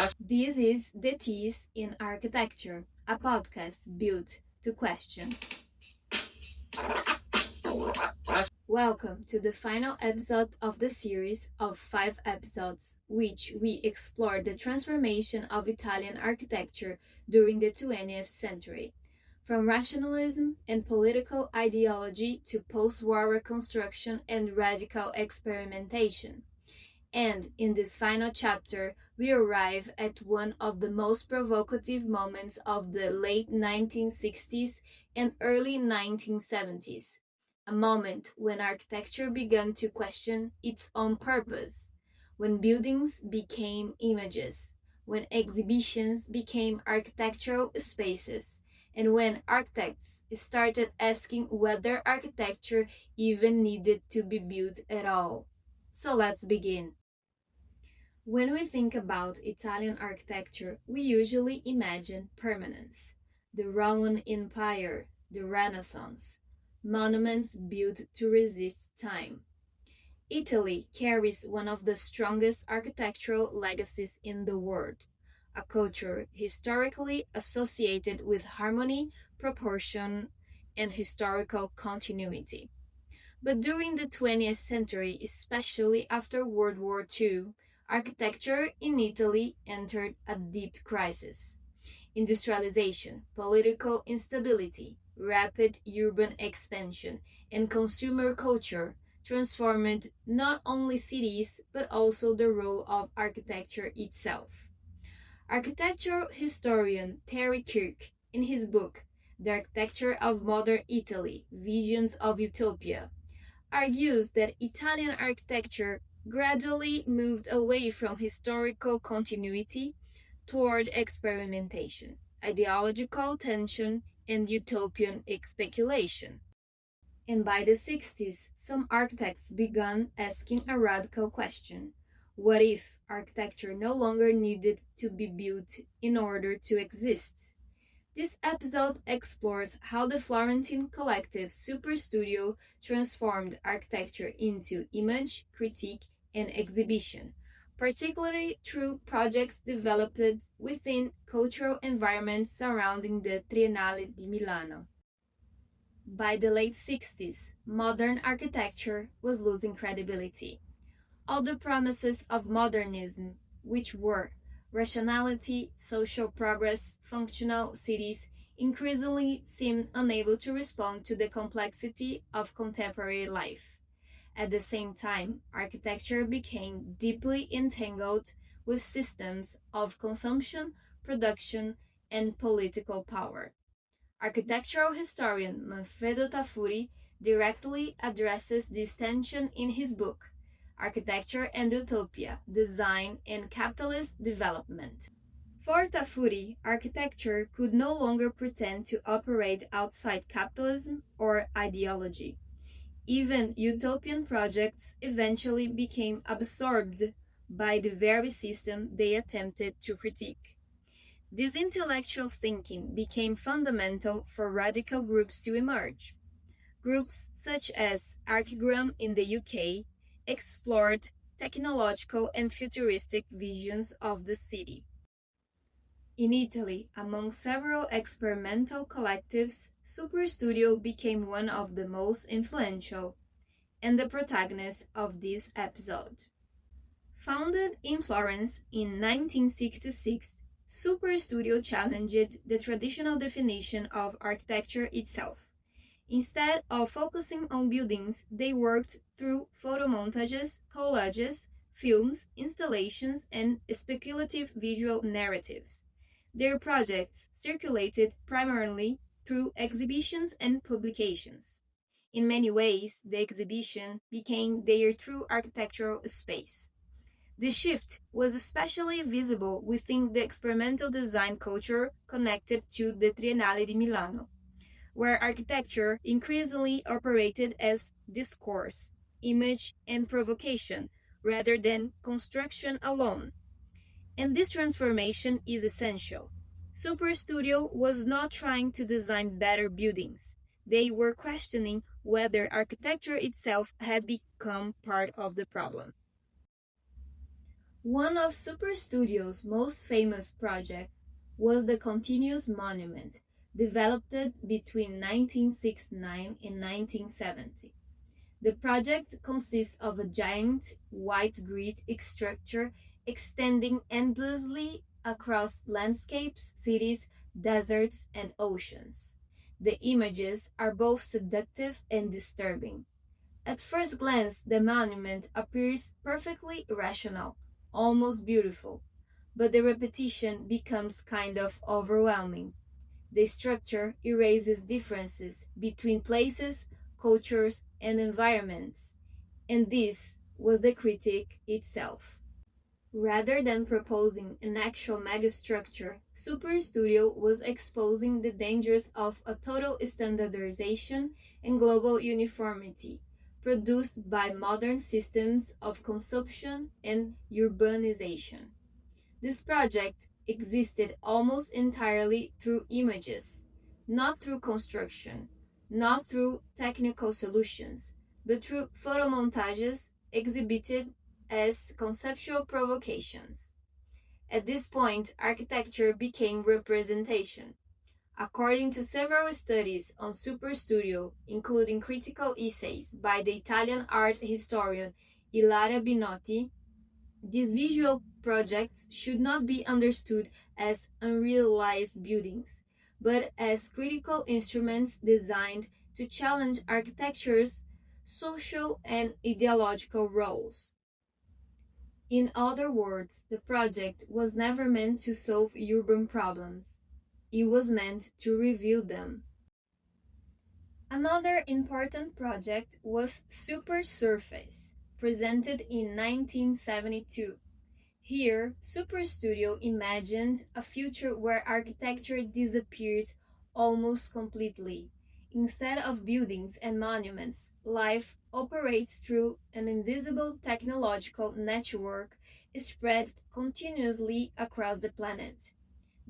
This is The Tease in Architecture, a podcast built to question. Welcome to the final episode of the series of 5 episodes, which we explore the transformation of Italian architecture during the 20th century, from rationalism and political ideology to post-war reconstruction and radical experimentation. And in this final chapter, we arrive at one of the most provocative moments of the late 1960s and early 1970s, a moment when architecture began to question its own purpose, when buildings became images, when exhibitions became architectural spaces, and when architects started asking whether architecture even needed to be built at all. So let's begin. When we think about Italian architecture, we usually imagine permanence. The Roman Empire, the Renaissance, monuments built to resist time. Italy carries one of the strongest architectural legacies in the world, a culture historically associated with harmony, proportion, and historical continuity. But during the 20th century, especially after World War II, architecture in Italy entered a deep crisis. Industrialization, political instability, rapid urban expansion, and consumer culture transformed not only cities but also the role of architecture itself. Architectural historian Terry Kirk, in his book The Architecture of Modern Italy: Visions of Utopia, argues that Italian architecture gradually moved away from historical continuity toward experimentation, ideological tension, and utopian speculation. And by the 60s, some architects began asking a radical question: what if architecture no longer needed to be built in order to exist? This episode explores how the Florentine collective Superstudio transformed architecture into image, critique, and exhibition, particularly through projects developed within cultural environments surrounding the Triennale di Milano. By the late 60s, modern architecture was losing credibility. All the promises of modernism, which were rationality, social progress, functional cities, increasingly seemed unable to respond to the complexity of contemporary life. At the same time, architecture became deeply entangled with systems of consumption, production, and political power. Architectural historian Manfredo Tafuri directly addresses this tension in his book, Architecture and Utopia: Design and Capitalist Development. For Tafuri, architecture could no longer pretend to operate outside capitalism or ideology. Even utopian projects eventually became absorbed by the very system they attempted to critique. This intellectual thinking became fundamental for radical groups to emerge. Groups such as Archigram in the UK explored technological and futuristic visions of the city. In Italy, among several experimental collectives, Superstudio became one of the most influential and the protagonist of this episode. Founded in Florence in 1966, Superstudio challenged the traditional definition of architecture itself. Instead of focusing on buildings, they worked through photomontages, collages, films, installations, and speculative visual narratives. Their projects circulated primarily through exhibitions and publications. In many ways, the exhibition became their true architectural space. The shift was especially visible within the experimental design culture connected to the Triennale di Milano, where architecture increasingly operated as discourse, image, and provocation rather than construction alone. And this transformation is essential. Superstudio was not trying to design better buildings. They were questioning whether architecture itself had become part of the problem. One of Super Studio's most famous projects was the Continuous Monument, developed between 1969 and 1970. The project consists of a giant white grid structure extending endlessly across landscapes, cities, deserts, and oceans. The images are both seductive and disturbing. At first glance, the monument appears perfectly rational, almost beautiful, but the repetition becomes kind of overwhelming. The structure erases differences between places, cultures, and environments, and this was the critique itself. Rather than proposing an actual megastructure, Super Studio was exposing the dangers of a total standardization and global uniformity produced by modern systems of consumption and urbanization. This project existed almost entirely through images, not through construction, not through technical solutions, but through photomontages exhibited as conceptual provocations. At this point, architecture became representation. According to several studies on Superstudio, including critical essays by the Italian art historian Ilaria Binotti, these visual projects should not be understood as unrealized buildings, but as critical instruments designed to challenge architecture's social and ideological roles. In other words, the project was never meant to solve urban problems. It was meant to reveal them. Another important project was Supersurface, presented in 1972. Here, Superstudio imagined a future where architecture disappears almost completely. Instead of buildings and monuments, life operates through an invisible technological network spread continuously across the planet.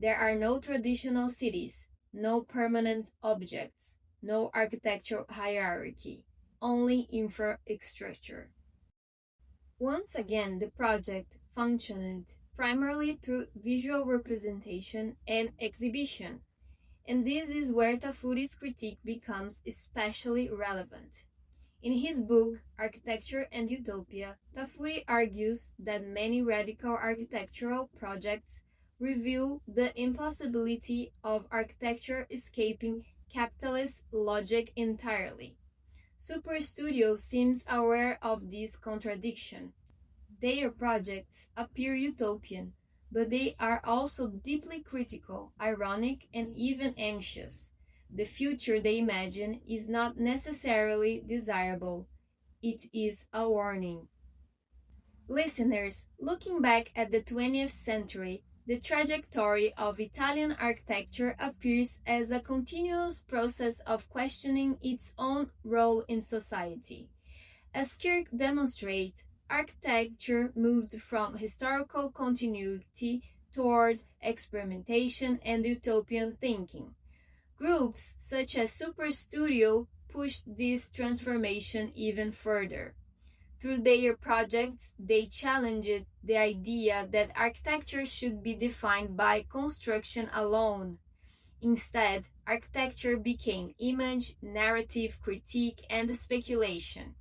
There are no traditional cities, no permanent objects, no architectural hierarchy, only infrastructure. Once again, the project functioned primarily through visual representation and exhibition, and this is where Tafuri's critique becomes especially relevant. In his book Architecture and Utopia, Tafuri argues that many radical architectural projects reveal the impossibility of architecture escaping capitalist logic entirely. Superstudio seems aware of this contradiction. Their projects appear utopian, but they are also deeply critical, ironic, and even anxious. The future they imagine is not necessarily desirable, it is a warning. Listeners, looking back at the 20th century, the trajectory of Italian architecture appears as a continuous process of questioning its own role in society. As Kirk demonstrates, architecture moved from historical continuity toward experimentation and utopian thinking. Groups such as Superstudio pushed this transformation even further. Through their projects, they challenged the idea that architecture should be defined by construction alone. Instead, architecture became image, narrative, critique, and speculation.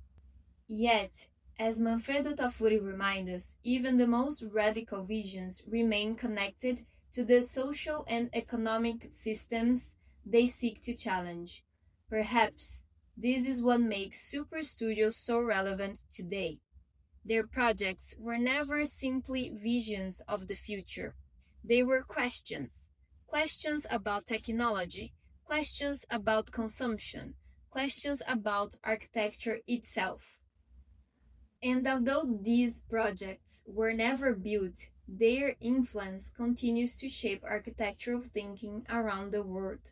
Yet, as Manfredo Tafuri reminds us, even the most radical visions remain connected to the social and economic systems they seek to challenge. Perhaps this is what makes Super Studios so relevant today. Their projects were never simply visions of the future. They were questions. Questions about technology, questions about consumption, questions about architecture itself. And although these projects were never built, their influence continues to shape architectural thinking around the world.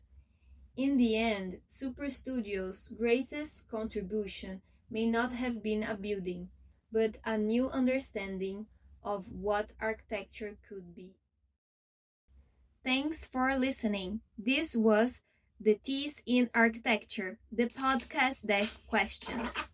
In the end, Superstudio's greatest contribution may not have been a building, but a new understanding of what architecture could be. Thanks for listening. This was The Teas in Architecture, the podcast that questions.